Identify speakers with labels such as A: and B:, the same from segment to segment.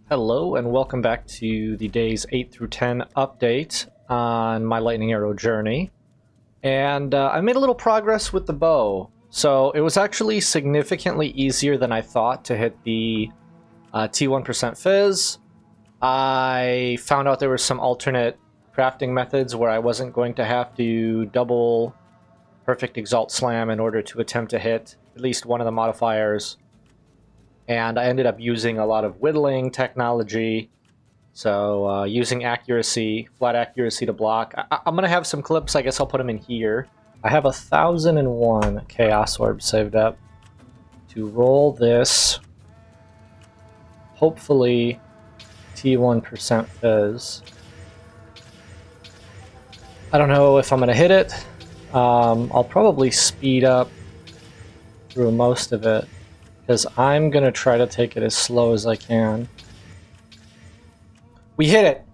A: Hello and welcome back to the days 8 through 10 update on my lightning arrow journey. And I made a little progress with the bow. So it was actually significantly easier than I thought to hit the T1% fizz. I found out there were some alternate crafting methods where I wasn't going to have to double perfect exalt slam in order to attempt to hit at least one of the modifiers. And I ended up using a lot of whittling technology. So using accuracy, flat accuracy to block. I'm going to have some clips. I guess I'll put them in here. I have 1,001 Chaos Orbs saved up to roll this. Hopefully T1% fizz. I don't know if I'm going to hit it. I'll probably speed up through most of it, because I'm going to try to take it as slow as I can. We hit it!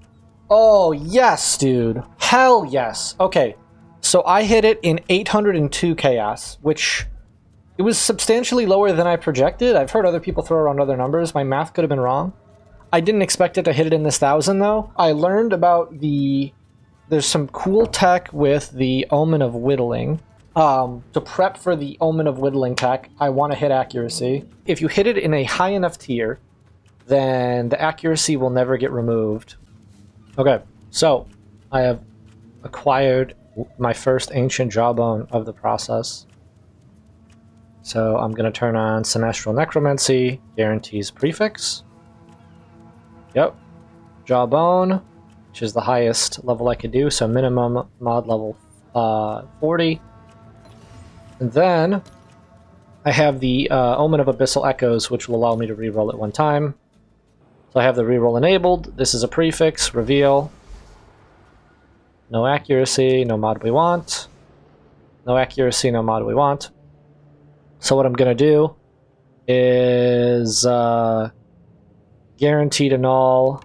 A: Oh, yes, dude. Hell yes. Okay, so I hit it in 802 chaos, which it was substantially lower than I projected. I've heard other people throw around other numbers. My math could have been wrong. I didn't expect it to hit it in this 1,000, though. I learned about there's some cool tech with the Omen of Whittling. To prep for the Omen of Whittling tech, I want to hit accuracy. If you hit it in a high enough tier, then the accuracy will never get removed. Okay, so I have acquired my first ancient jawbone of the process. So I'm going to turn on Sinestral Necromancy, guarantees prefix. Yep, jawbone, which is the highest level I could do, so minimum mod level 40. And then I have the Omen of Abyssal Echoes, which will allow me to reroll it one time. So I have the reroll enabled. This is a prefix, reveal. No accuracy, no mod we want. No accuracy, no mod we want. So what I'm going to do is guarantee to null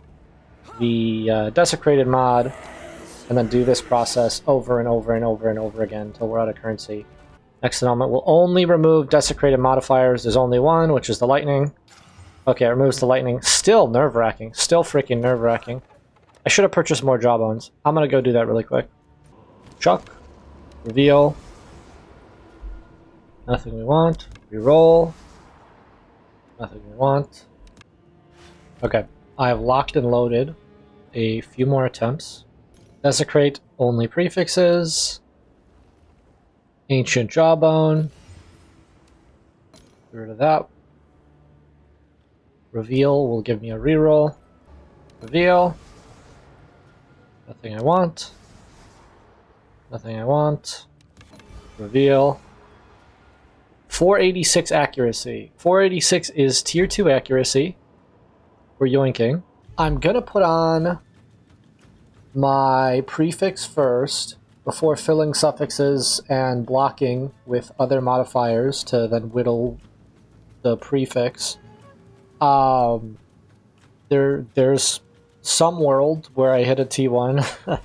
A: the desecrated mod, and then do this process over and over and over and over again until we're out of currency. Next annulment will only remove desecrated modifiers. There's only one, which is the lightning. Okay, it removes the lightning. Still nerve-wracking. Still freaking nerve-wracking. I should have purchased more jawbones. I'm going to go do that really quick. Chuck. Reveal. Nothing we want. Reroll. Nothing we want. Okay, I have locked and loaded a few more attempts. Desecrate only prefixes. Ancient jawbone. Get rid of that. Reveal will give me a reroll. Reveal. Nothing I want. Nothing I want. Reveal. 486 accuracy. 486 is tier 2 accuracy. We're yoinking. I'm gonna put on my prefix first before filling suffixes and blocking with other modifiers to then whittle the prefix. There's some world where I hit a T1.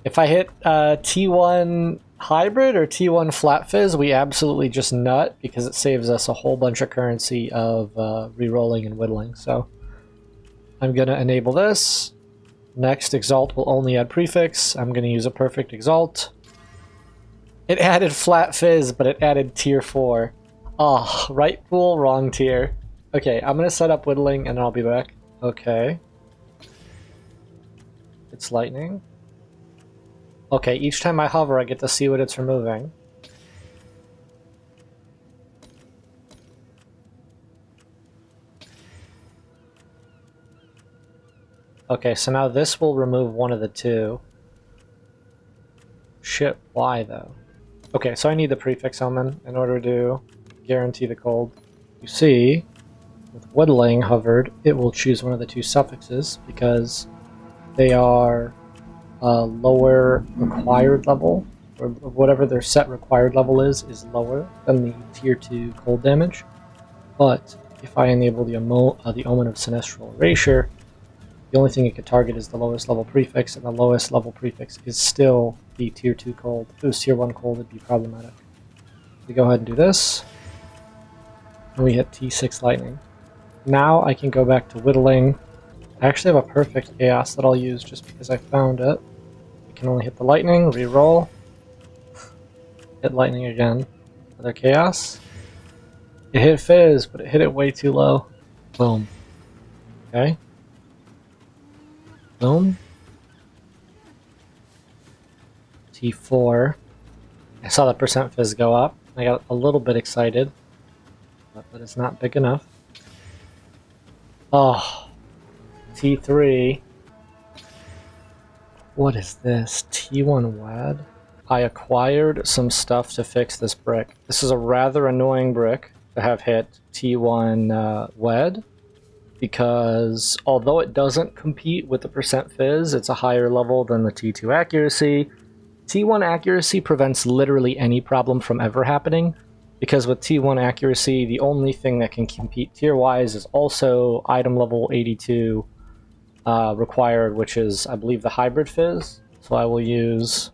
A: If I hit T1 hybrid or T1 flat fizz, we absolutely just nut, because it saves us a whole bunch of currency of re-rolling and whittling. So I'm going to enable this. Next, exalt will only add prefix. I'm going to use a perfect exalt. It added flat fizz, but it added tier 4. Oh, right pool, wrong tier. Okay, I'm going to set up whittling and then I'll be back. Okay. It's lightning. Okay, each time I hover, I get to see what it's removing. Okay, so now this will remove one of the two. Shit, why though? Okay, so I need the prefix omen in order to guarantee the cold. You see, with whittling hovered, it will choose one of the two suffixes because they are lower required level, or whatever their set required level is lower than the tier 2 cold damage. But if I enable the Omen of Sinestral Erasure, the only thing it could target is the lowest level prefix, and the lowest level prefix is still the tier 2 cold. If it was tier 1 cold, it'd be problematic. We go ahead and do this, and we hit T6 lightning. Now I can go back to whittling I actually have a perfect chaos that I'll use just because I found it. I can only hit the lightning, re-roll, hit lightning again. Another chaos. It hit Fizz, but it hit it way too low. Boom. Okay. Boom. T4. I saw the percent Fizz go up. I got a little bit excited, but that is not big enough. Oh. T3. What is this? T1 WAD? I acquired some stuff to fix this brick. This is a rather annoying brick to have hit T1 WED, because although it doesn't compete with the percent Fizz, it's a higher level than the T2 accuracy. T1 accuracy prevents literally any problem from ever happening, because with T1 accuracy, the only thing that can compete tier-wise is also item level 82 required, which is, I believe, the hybrid Fizz. So I will use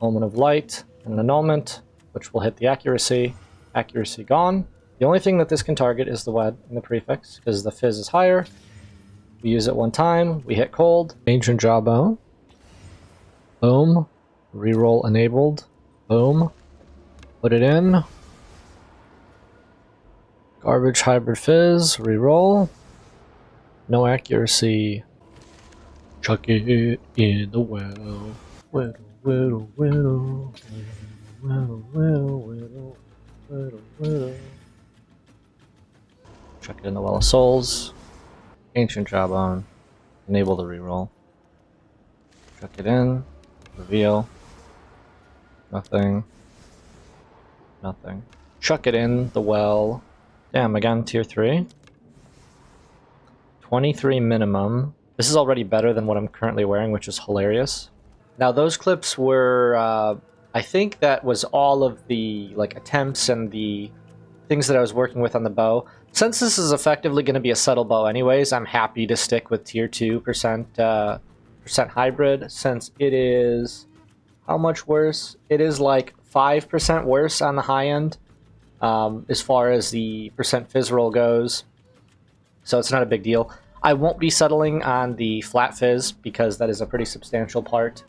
A: Omen of Light and an annulment, which will hit the accuracy. Accuracy gone. The only thing that this can target is the WED and the prefix, because the Fizz is higher. We use it one time, we hit cold. Ancient Jawbone. Boom. Reroll enabled. Boom. Put it in. Garbage hybrid Fizz. Reroll. No accuracy. Chuck it in the well. Whittle, whittle, whittle. Whittle, whittle, whittle, whittle, whittle. Chuck it in the Well of Souls. Ancient Jawbone. Enable the reroll. Chuck it in. Reveal. Nothing. Nothing. Chuck it in the well. Damn, again, tier 3. 23 minimum. This is already better than what I'm currently wearing, which is hilarious. Now, those clips were, I think that was all of the attempts and the things that I was working with on the bow. Since this is effectively going to be a subtle bow anyways, I'm happy to stick with tier 2% percent hybrid, since it is... How much worse? It is like 5% worse on the high end, as far as the percent Fizz roll goes. So it's not a big deal. I won't be settling on the flat Fizz, because that is a pretty substantial part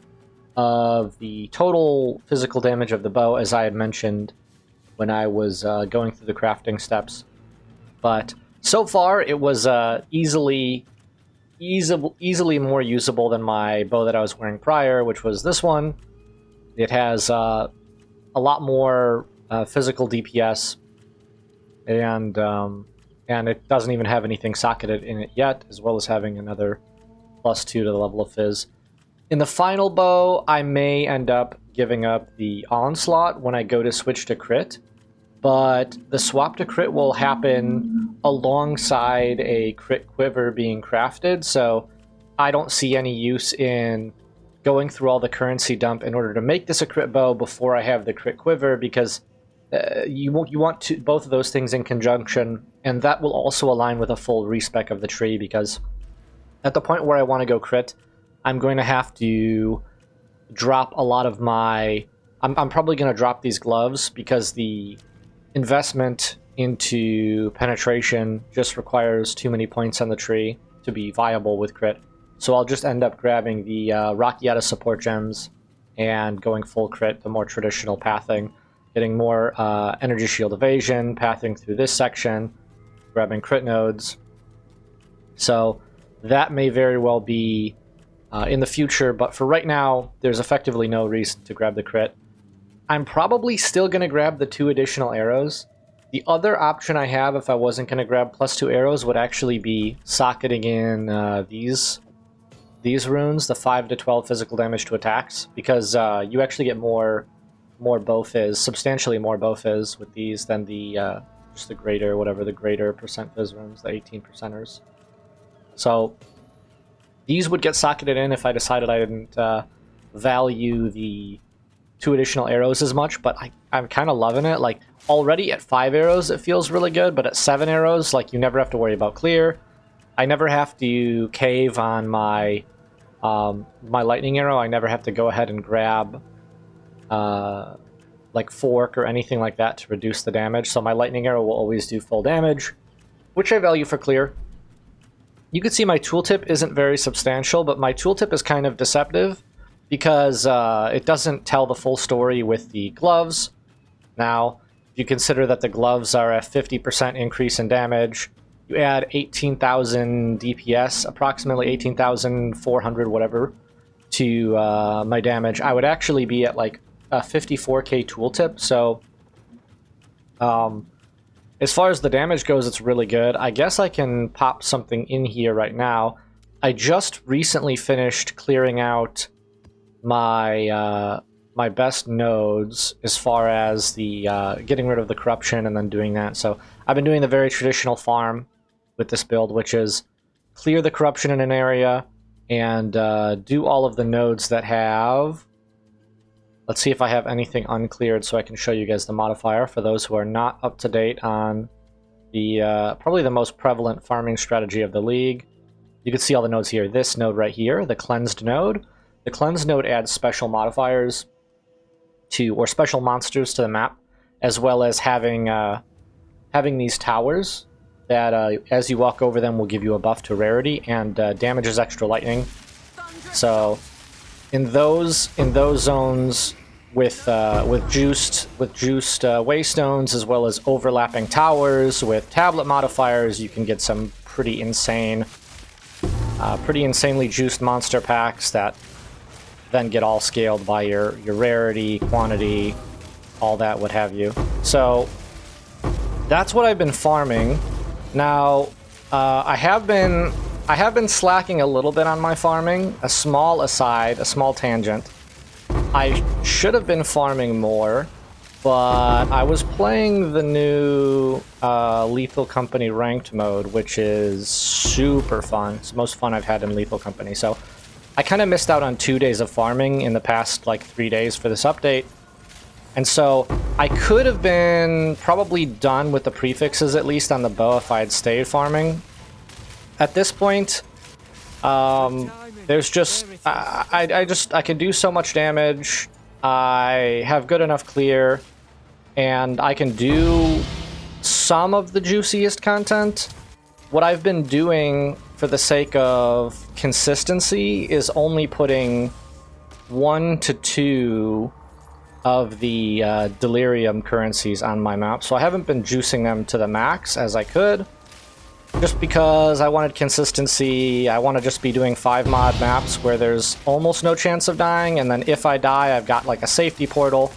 A: of the total physical damage of the bow, as I had mentioned when I was going through the crafting steps. But so far, it was easily more usable than my bow that I was wearing prior, which was this one. It has a lot more physical DPS, and it doesn't even have anything socketed in it yet, as well as having another +2 to the level of Fizz. In the final bow, I may end up giving up the Onslaught when I go to switch to crit, but the swap to crit will happen alongside a crit quiver being crafted, so I don't see any use in going through all the currency dump in order to make this a crit bow before I have the crit quiver, because you want both of those things in conjunction, and that will also align with a full respec of the tree, because at the point where I want to go crit, I'm going to have to drop a lot of my... I'm probably going to drop these gloves, because the investment into penetration just requires too many points on the tree to be viable with crit. So I'll just end up grabbing the Rakiata support gems and going full crit, the more traditional pathing, getting more energy shield evasion, pathing through this section, grabbing crit nodes. So that may very well be in the future, but for right now, there's effectively no reason to grab the crit. I'm probably still going to grab the 2 additional arrows. The other option I have, if I wasn't going to grab +2 arrows, would actually be socketing in these runes, the 5 to 12 physical damage to attacks, because you actually get more bow fizz, substantially more bow fizz with these than the just the greater, whatever the greater percent fizz runes, the 18%ers. So these would get socketed in if I decided I didn't value the 2 additional arrows as much, but I'm kind of loving it. Like, already at 5 arrows, it feels really good, but at 7 arrows, like, you never have to worry about clear. I never have to cave on my my lightning arrow. I never have to go ahead and grab like fork or anything like that to reduce the damage. So my lightning arrow will always do full damage, which I value for clear. You can see my tooltip isn't very substantial, but my tooltip is kind of deceptive because it doesn't tell the full story with the gloves. Now, if you consider that the gloves are a 50% increase in damage, you add 18,000 DPS, approximately 18,400, whatever, to my damage, I would actually be at like a 54k tooltip. So, as far as the damage goes, it's really good. I guess I can pop something in here right now. I just recently finished clearing out my my best nodes as far as the getting rid of the corruption and then doing that. So I've been doing the very traditional farm with this build, which is clear the corruption in an area and do all of the nodes that have... Let's see if I have anything uncleared so I can show you guys the modifier for those who are not up to date on the probably the most prevalent farming strategy of the league. You can see all the nodes here. This node right here, the cleansed node. The cleansed node adds special modifiers to, or special monsters to the map, as well as having these towers that as you walk over them will give you a buff to rarity and damages extra lightning. So in those zones with juiced waystones as well as overlapping towers with tablet modifiers, you can get some pretty insanely juiced monster packs that then get all scaled by your rarity, quantity, all that, what have you. So that's what I've been farming. Now I have been slacking a little bit on my farming. A small aside, a small tangent. I should have been farming more, but I was playing the new Lethal Company ranked mode, which is super fun. It's the most fun I've had in Lethal Company. So I kind of missed out on 2 days of farming in the past like 3 days for this update. And so I could have been probably done with the prefixes at least on the bow if I had stayed farming. At this point, there's just I can do so much damage. I have good enough clear, and I can do some of the juiciest content. What I've been doing for the sake of consistency is only putting 1 to 2 of the delirium currencies on my map, so I haven't been juicing them to the max as I could. Just because I wanted consistency. I want to just be doing 5 mod maps where there's almost no chance of dying, and then if I die, I've got like a safety portal.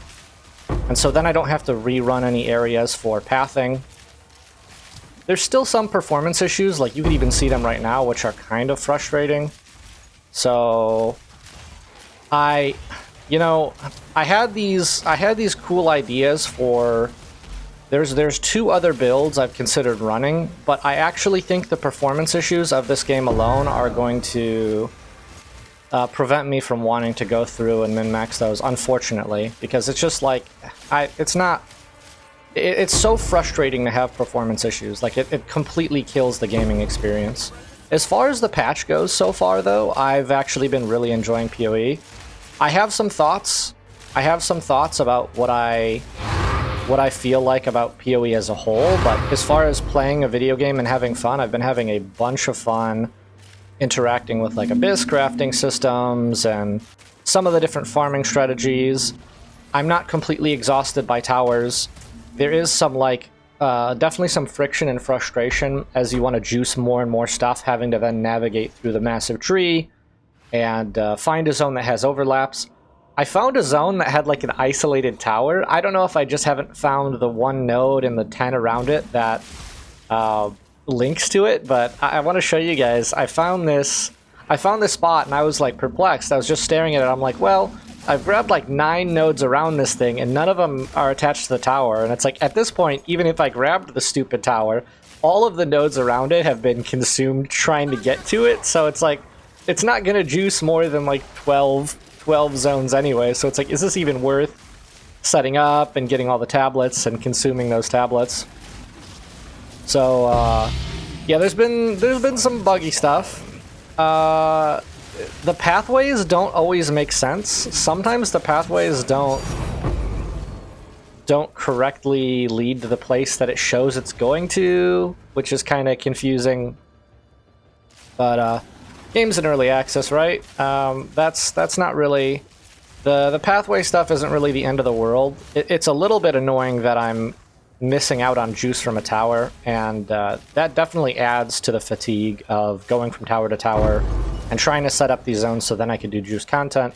A: And so then I don't have to rerun any areas for pathing. There's still some performance issues, like you can even see them right now, which are kind of frustrating. So I had these cool ideas for... There's 2 other builds I've considered running, but I actually think the performance issues of this game alone are going to prevent me from wanting to go through and min-max those, unfortunately, because it's just like, it's so frustrating to have performance issues. Like, it completely kills the gaming experience. As far as the patch goes so far, though, I've actually been really enjoying PoE. I have some thoughts. About what I feel like about PoE as a whole, but as far as playing a video game and having fun, I've been having a bunch of fun interacting with like abyss crafting systems and some of the different farming strategies. I'm not completely exhausted by towers. There is some like definitely some friction and frustration as you want to juice more and more stuff, having to then navigate through the massive tree and find a zone that has overlaps. I found a zone that had like an isolated tower. I don't know if I just haven't found the 1 node and the 10 around it that links to it, but I want to show you guys. I found this spot and I was like perplexed. I was just staring at it. I'm like, well, I've grabbed like 9 nodes around this thing and none of them are attached to the tower. And it's like, at this point, even if I grabbed the stupid tower, all of the nodes around it have been consumed trying to get to it. So it's like, it's not going to juice more than like 12 zones anyway, so it's like, is this even worth setting up and getting all the tablets and consuming those tablets? So yeah, there's been some buggy stuff. The pathways don't always make sense. Sometimes the pathways don't correctly lead to the place that it shows it's going to, which is kind of confusing. But game's in early access, right? That's not really the pathway stuff. Isn't really the end of the world. It's a little bit annoying that I'm missing out on juice from a tower, and that definitely adds to the fatigue of going from tower to tower and trying to set up these zones so then I can do juice content.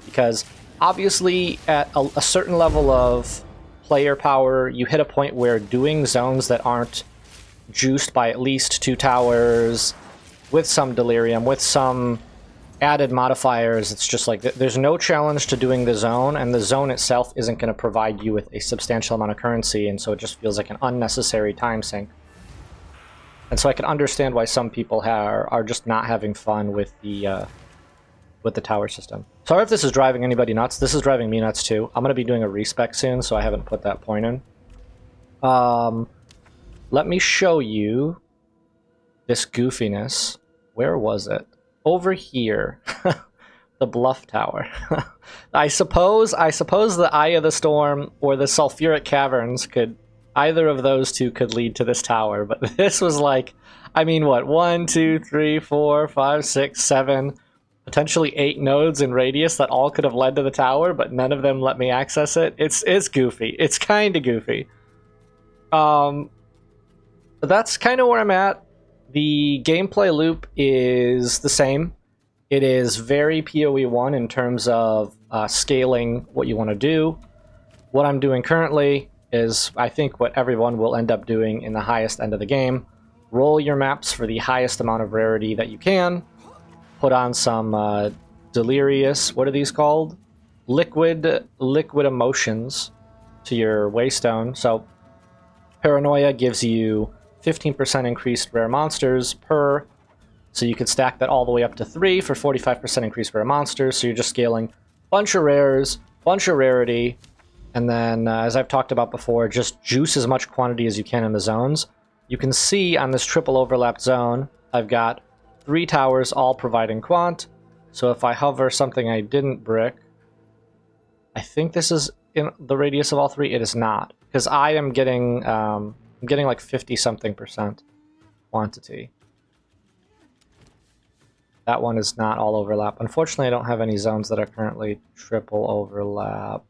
A: Because obviously at a certain level of player power, you hit a point where doing zones that aren't juiced by at least 2 towers, with some delirium, with some added modifiers, it's just like there's no challenge to doing the zone, and the zone itself isn't going to provide you with a substantial amount of currency, and so it just feels like an unnecessary time sink. And so I can understand why some people are just not having fun with the tower system. Sorry if this is driving anybody nuts. This is driving me nuts too. I'm going to be doing a respec soon, so I haven't put that point in. Let me show you this goofiness. Where was it? Over here. The bluff tower. I suppose the Eye of the Storm or the Sulfuric Caverns could... Either of those two could lead to this tower, but this was like... I mean, what? 1, 2, 3, 4, 5, 6, 7... potentially 8 nodes in radius that all could have led to the tower, but none of them let me access it. It's goofy. It's kind of goofy. But that's kind of where I'm at. The gameplay loop is the same. It is very PoE1 in terms of scaling what you want to do. What I'm doing currently is, I think, what everyone will end up doing in the highest end of the game. Roll your maps for the highest amount of rarity that you can. Put on some delirious, what are these called? Liquid emotions to your Waystone. So Paranoia gives you 15% increased rare monsters per, so you could stack that all the way up to 3 for 45% increased rare monsters, so you're just scaling bunch of rares, bunch of rarity, and then, as I've talked about before, just juice as much quantity as you can in the zones. You can see on this triple overlapped zone, I've got 3 towers all providing quant, so if I hover something I didn't brick, I think this is in the radius of all 3. It is not, because I am getting... I'm getting like 50-something% quantity. That one is not all overlap. Unfortunately, I don't have any zones that are currently triple overlap.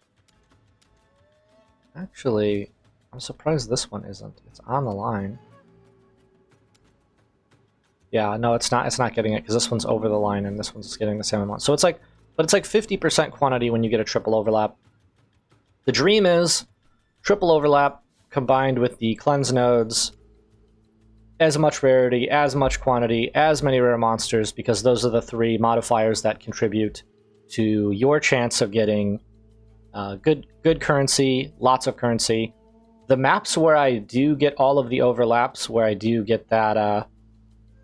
A: Actually, I'm surprised this one isn't. It's on the line. Yeah, no, it's not getting it because this one's over the line and this one's getting the same amount. So it's like, but it's like 50% quantity when you get a triple overlap. The dream is triple overlap combined with the cleanse nodes, as much rarity, as much quantity, as many rare monsters, because those are the 3 modifiers that contribute to your chance of getting good currency, lots of currency. The maps where I do get all of the overlaps, where I do get that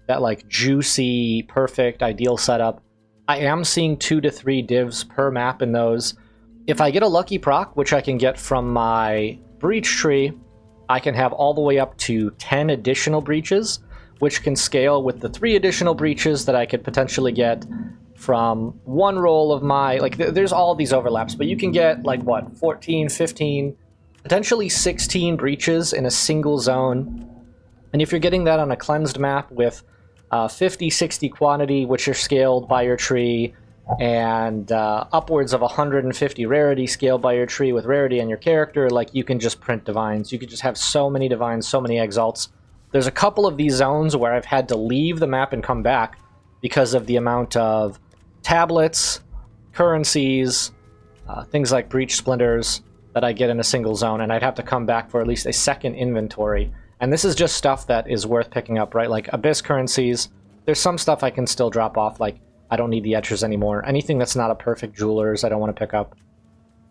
A: like juicy, perfect, ideal setup, I am seeing 2 to 3 divs per map in those. If I get a lucky proc, which I can get from my breach tree, I can have all the way up to 10 additional breaches, which can scale with the 3 additional breaches that I could potentially get from one roll of my... Like, there's all these overlaps, but you can get, like, what, 14, 15, potentially 16 breaches in a single zone. And if you're getting that on a cleansed map with 50, 60 quantity, which are scaled by your tree, and upwards of 150 rarity scaled by your tree with rarity and your character, like, you can just print divines. You could just have so many divines, so many exalts. There's a couple of these zones where I've had to leave the map and come back because of the amount of tablets, currencies, things like breach splinters that I get in a single zone, and I'd have to come back for at least a second inventory. And this is just stuff that is worth picking up, right? Like Abyss currencies. There's some stuff I can still drop off, like I don't need the etchers anymore. Anything that's not a perfect jeweler's I don't want to pick up.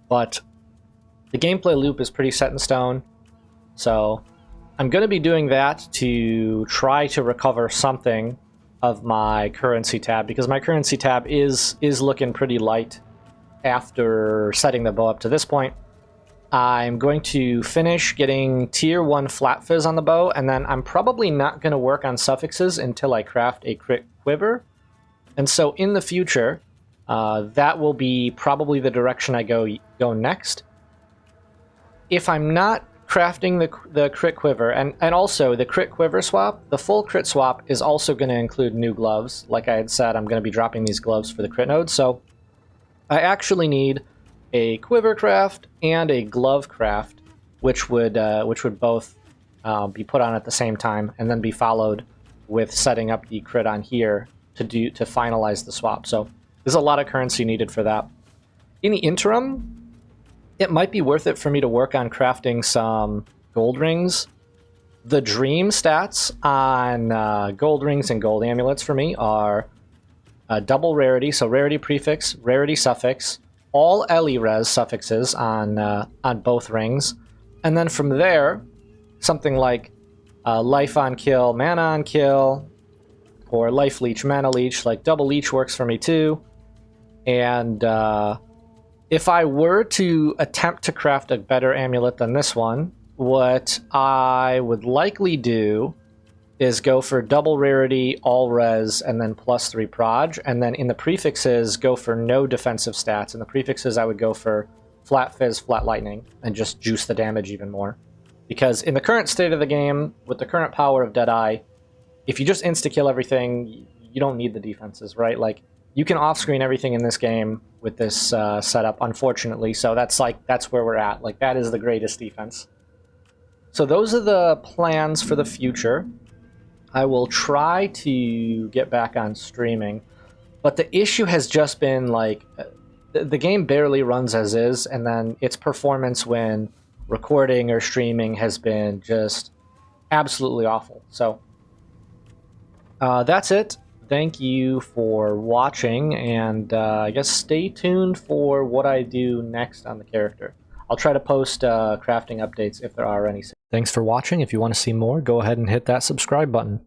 A: But the gameplay loop is pretty set in stone. So I'm going to be doing that to try to recover something of my currency tab, because my currency tab is looking pretty light after setting the bow up to this point. I'm going to finish getting tier 1 flat fizz on the bow, and then I'm probably not going to work on suffixes until I craft a crit quiver. And so in the future, that will be probably the direction I go next. If I'm not crafting the crit quiver, and also the crit quiver swap, the full crit swap is also going to include new gloves. Like I had said, I'm going to be dropping these gloves for the crit node, so I actually need a quiver craft and a glove craft, which would both be put on at the same time, and then be followed with setting up the crit on here to finalize the swap. So there's a lot of currency needed for that. In the interim, it might be worth it for me to work on crafting some gold rings. The dream stats on gold rings and gold amulets for me are double rarity, so rarity prefix, rarity suffix, all LE res suffixes on both rings, and then from there, something like life on kill, mana on kill, or life leech, mana leech. Like double leech works for me too, and if I were to attempt to craft a better amulet than this one, what I would likely do is go for double rarity, all res, and then +3 proj, and then in the prefixes, go for no defensive stats. In the prefixes, I would go for flat fizz, flat lightning, and just juice the damage even more. Because in the current state of the game, with the current power of Deadeye, if you just insta-kill everything, you don't need the defenses, right? Like, you can off-screen everything in this game with this setup, unfortunately, so that's where we're at. Like, that is the greatest defense. So those are the plans for the future. I will try to get back on streaming, but the issue has just been, like, the game barely runs as is, and then its performance when recording or streaming has been just absolutely awful. So that's it. Thank you for watching, and I guess stay tuned for what I do next on the character. I'll try to post crafting updates if there are any. Thanks for watching. If you want to see more, go ahead and hit that subscribe button.